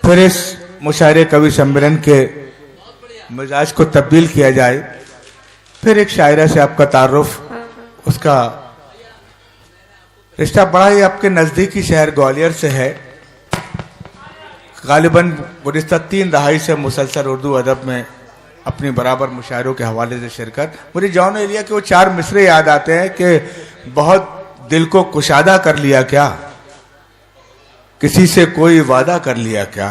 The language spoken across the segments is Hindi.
फिर इस मुशायरे कवि सम्मेलन के मिजाज को तब्दील किया जाए। फिर एक शायरा से आपका तारुफ, उसका रिश्ता बड़ा ही आपके नज़दीकी शहर ग्वालियर से है। गालिबन गुज़िश्ता 3 दहाई से मुसलसल उर्दू अदब में अपनी बराबर मुशायरों के हवाले से शिरकत। मुझे जॉन एलिया के वो 4 मिसरे याद आते हैं कि बहुत दिल को कुशादा कर लिया क्या, किसी से कोई वादा कर लिया क्या,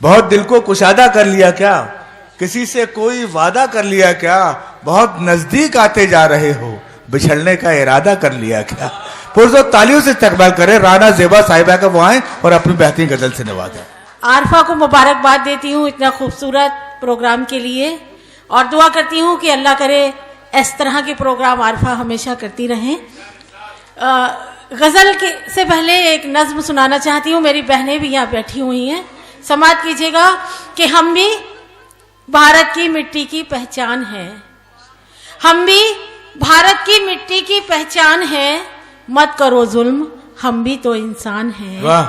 बहुत दिल को कुशादा कर लिया क्या, किसी से कोई वादा कर लिया क्या, बहुत नजदीक आते जा रहे हो, बिछड़ने का इरादा कर लिया क्या। पुरजोर तालियों से इस्तकबाल करें राना ज़ेबा साहिबा का, वो आए और अपनी बेहतरीन गजल से नवाजें। आरफा को मुबारकबाद देती हूँ इतना खूबसूरत प्रोग्राम के लिए, और दुआ करती हूँ कि अल्लाह करे इस तरह के प्रोग्राम आरफा हमेशा करती रहें। गज़ल के से पहले एक नज्म सुनाना चाहती हूँ। मेरी बहनें भी यहाँ बैठी हुई हैं, समाअत कीजिएगा कि हम भी भारत की मिट्टी की पहचान है, हम भी भारत की मिट्टी की पहचान है, मत करो जुल्म हम भी तो इंसान हैं। वाह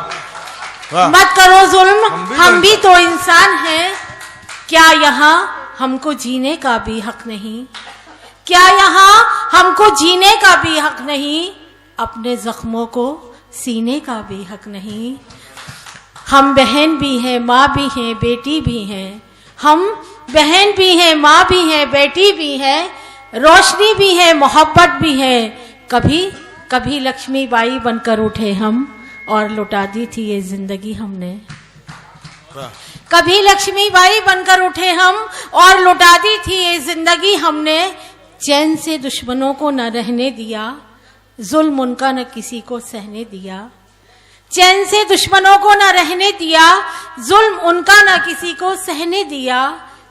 वाह। मत करो जुल्म हम भी तो इंसान हैं, क्या यहाँ हमको जीने का भी हक नहीं, क्या यहाँ हमको जीने का भी हक नहीं, अपने जख्मों को सीने का भी हक नहीं। हम बहन भी हैं, माँ भी हैं, बेटी भी हैं, हम बहन भी हैं, माँ भी हैं, बेटी भी हैं, रोशनी भी है, मोहब्बत भी है। कभी कभी लक्ष्मीबाई बनकर उठे हम और लुटा दी थी ये जिंदगी हमने। कभी लक्ष्मीबाई बनकर उठे हम और लुटा दी थी ये जिंदगी हमने। चैन से दुश्मनों को न रहने दिया, जुल्म उनका न किसी को सहने दिया। चैन से दुश्मनों को न रहने दिया, जुल्म उनका न किसी को सहने दिया।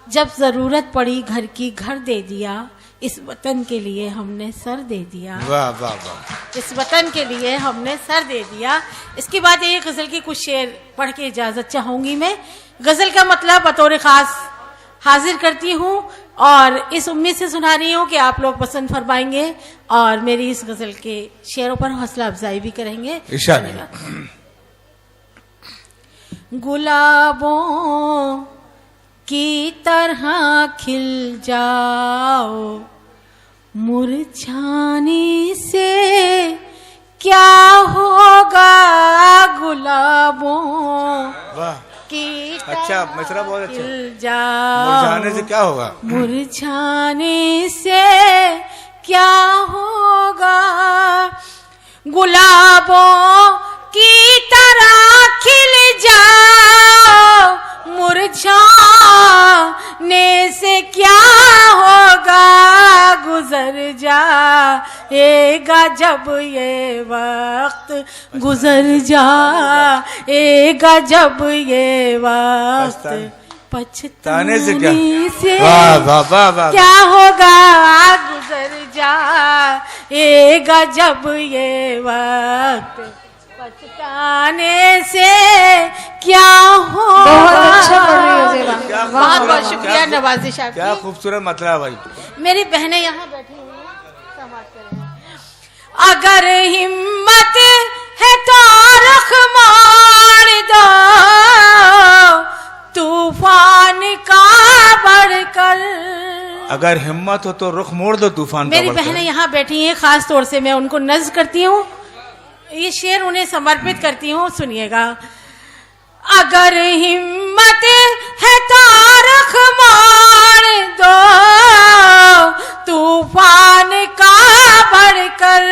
जब जरूरत पड़ी घर की घर दे दिया, इस वतन के लिए हमने सर दे दिया। वाह वाह वाह। इस वतन के लिए हमने सर दे दिया। इसके बाद एक गजल की कुछ शेर पढ़ के इजाजत चाहूंगी मैं। गजल का मतलब बतौर खास हाजिर करती हूँ और इस उम्मीद से सुना रही हूँ कि आप लोग पसंद फरमाएंगे और मेरी इस गजल के शेरों पर हौसला अफजाई भी करेंगे। गुलाबों की तरह खिल जाओ, मुरझाने से क्या होगा गुलाबों की तरह अच्छा मिसरा बहुत अच्छा। खिल जाओ, मुरझाने से क्या होगा, मुरझाने से क्या होगा, गुलाबों की तरह खिल जाओ, मुरझाने से क्या होगा, गुजर जाएगा जब ये वक्त, गुजर जाएगा जब ये वक्त, पछताने से वाह वाह वाह वाह। क्या होगा, गुजर जाएगा जब ये वक्त, पछताने से क्या होगा। बहुत अच्छा पढ़ रही हो ज़ेबा, बहुत बहुत शुक्रिया नवाजिश आपकी। क्या खूबसूरत मतलब भाई। मेरी बहनें यहाँ बैठी हुई हैं, समाअत करें। अगर हिम्मत है तो रुख मोड़ दो, तूफान का बढ़कर। अगर हिम्मत हो तो रुख मोड़ दो तूफान का। मेरी बहनें यहाँ बैठी हैं, खास तौर से मैं उनको नज़्म करती हूँ, ये शेर उन्हें समर्पित करती हूँ, सुनिएगा। अगर हिम्मत है तो रुख मोड़ दो, तूफान का बढ़कर,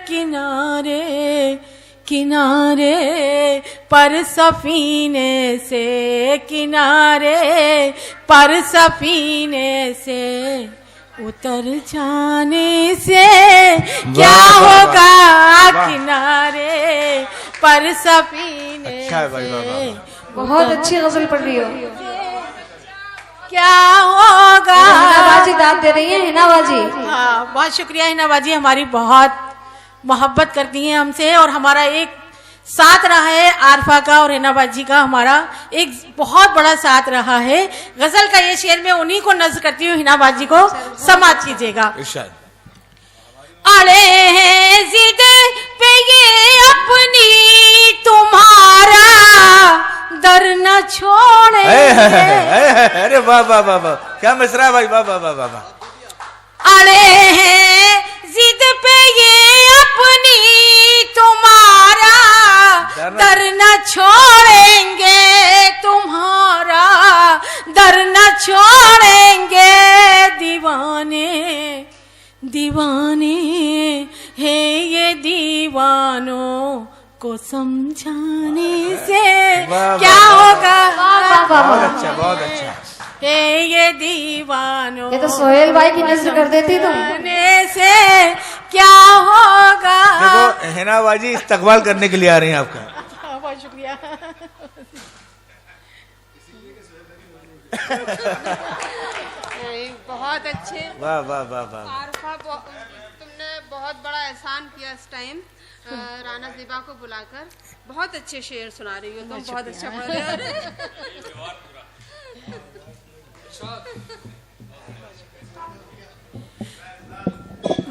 किनारे किनारे पर सफीने से, किनारे पर सफीने से उतर जाने से क्या होगा, किनारे पर सफीने से। बहुत अच्छी गजल पढ़ रही हो। क्या होगा। हिनाबाजी दाद दे रही है, हिनाबाजी। हाँ बहुत शुक्रिया हिनाबाजी, हमारी बहुत मोहब्बत करती हैं हमसे और हमारा एक साथ रहा है आरफा का और हिनाबाजी का, हमारा एक बहुत बड़ा साथ रहा है। गजल का ये शेर मैं उन्हीं को नज़्म करती हूँ, हिनाबाजी को समाअत कीजिएगा। अड़े हैं जिद पे ये अपनी, तुम्हारा दर न वाह वाह वाह वाह, क्या मिसरा भाई, वाह वाह वाह वाह वाह। अड़े हैं जिद पे ये अपनी तुम्हारा दर न छोड़ेंगे, तुम्हारा दर न छोड़ेंगे। दीवाने दीवाने है ये, दीवानों को समझाने से क्या होगा। बहुत अच्छा, बहुत अच्छा। ये दीवानों, ये तो सोहेल भाई की नजर कर देती तुम। से क्या होगा। देखो हिना बाजी इस्तकबाल करने के लिए आ रही हैं आपका। बहुत शुक्रिया। बहुत अच्छे। वाह वाह वाह वाह। आरफा, तुमने बहुत बड़ा एहसान किया इस टाइम राना ज़िबा को बुलाकर। बहुत अच्छे शेर सुना रही हो तुम, बहुत अच्छा पढ़ रहे हो।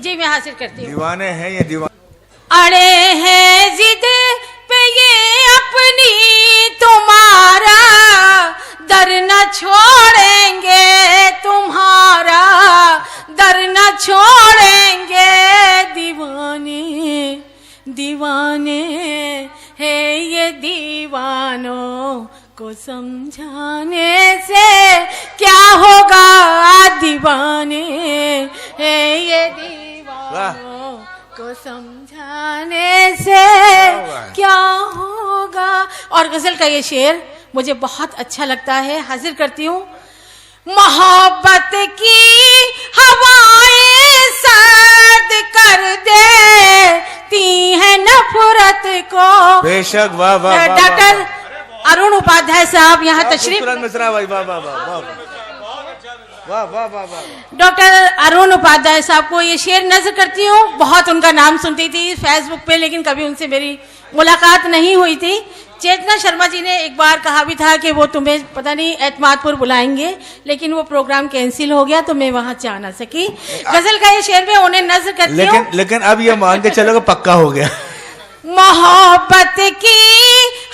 जी मैं हासिल करती हूँ। दीवाने हैं ये दीवाने। अड़े हैं जिद पे ये अपनी तुम्हारा दर न छोड़ेंगे, तुम्हारा दर न छोड़ेंगे। दीवाने दीवाने है ये, दीवानों को समझाने से क्या होगा। दीवाने है ये, दीवानों को समझाने से क्या होगा। और गजल का ये शेर मुझे बहुत अच्छा लगता है, हाजिर करती हूँ। मोहब्बत की हवाएं सर्द कर देती हैं नफरत को। बेशक, वाह वाह वाह। डॉक्टर अरुण उपाध्याय साहब यहाँ तशरीफ। मिश्रा भाई, वाह वाह वाह वाह वाह वाह वाह वाह। डॉक्टर अरुण उपाध्याय साहब को ये शेर नजर करती हूँ। बहुत उनका नाम सुनती थी फेसबुक पे, लेकिन कभी उनसे मेरी मुलाकात नहीं हुई थी। चेतना शर्मा जी ने एक बार कहा भी था कि वो तुम्हें पता नहीं एतमादपुर बुलाएंगे, लेकिन वो प्रोग्राम कैंसिल हो गया तो मैं वहां जा ना सकी। गजल का ये शेर में उन्हें नजर करती हूँ। लेकिन अब ये मान के चलो कि पक्का हो गया। मोहब्बत की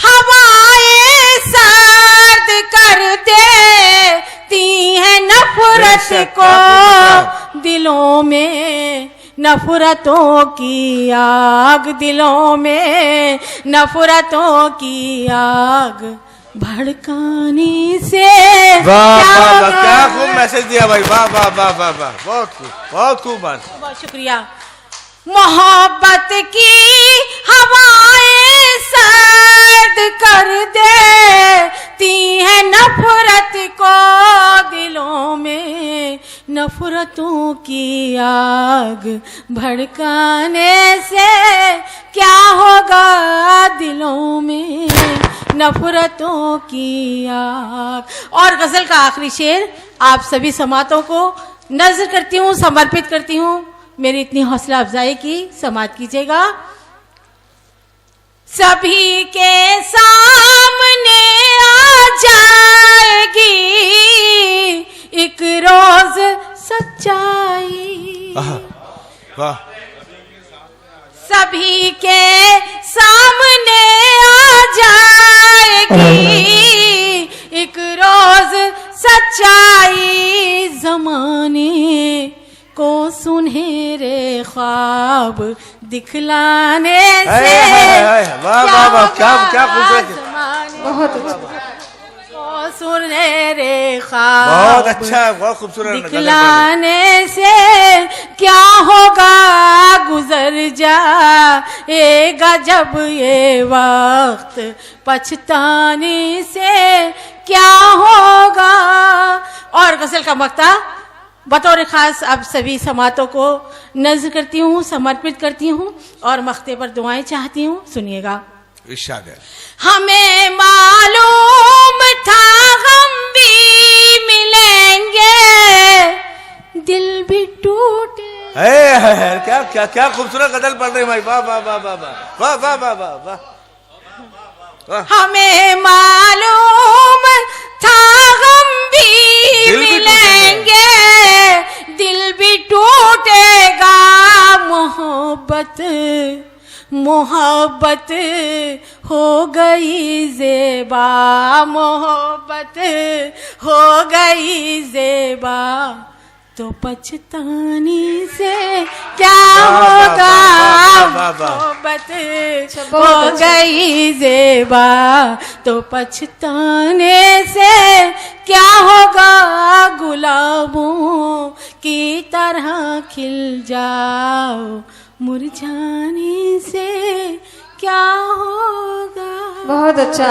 हवाएं सर्द कर देती हैं नफरत को। दिलों में नफरतों की आग, दिलों में नफरतों की आग भड़काने से। वाह वाह वाह, क्या खूब मैसेज दिया भाई, वाह वाह वाह वाह वाह, बहुत खूब, बहुत खूब बात। बहुत शुक्रिया। मोहब्बत की हवाएं सर्द कर देती हैं नफरत को। दिलों में नफरतों की आग भड़काने से क्या होगा। दिलों में नफरतों की आग। और गजल का आखिरी शेर आप सभी समातों को नजर करती हूँ, समर्पित करती हूँ। मेरी इतनी हौसला अफजाई की समात कीजिएगा। सभी के सामने आ जाएगी एक रोज सच्चाई। वाह। सभी के सामने आ जाएगी एक रोज सच्चाई। जमाने को सुनहरे ख्वाब दिखलाने से। वाह वाह वाह, क्या क्या खूबसूरत, बहुत अच्छा। सुनहरे ख्वाब बहुत अच्छा, बहुत खूबसूरत दिखलाने से क्या होगा। गुजर जाएगा जब ये वक्त पछताने से क्या होगा। और गजल का मक्ता बतौर खास आप सभी समातों को नज़्र करती हूँ, समर्पित करती हूँ और मख्ते पर दुआएं चाहती हूँ। सुनिएगा। इरशाद है। हमें मालूम था हम भी मिलेंगे, दिल भी टूटे। है क्या क्या क्या खूबसूरत गजल पढ़ रहे भाई, वाह वाह वाह वाह वाह वाह वाह वाह वाह। हमें मालूम था हम भी मिलेंगे, दिल भी टूटेगा। मोहब्बत मोहब्बत हो गई ज़ेबा, मोहब्बत हो गई ज़ेबा, तो पछताने से क्या होगा, मोहब्बत हो गई ज़ेबा, तो पछताने से क्या होगा, गुलाबों की तरह खिल जाओ, मुरझाने से क्या होगा। बहुत अच्छा।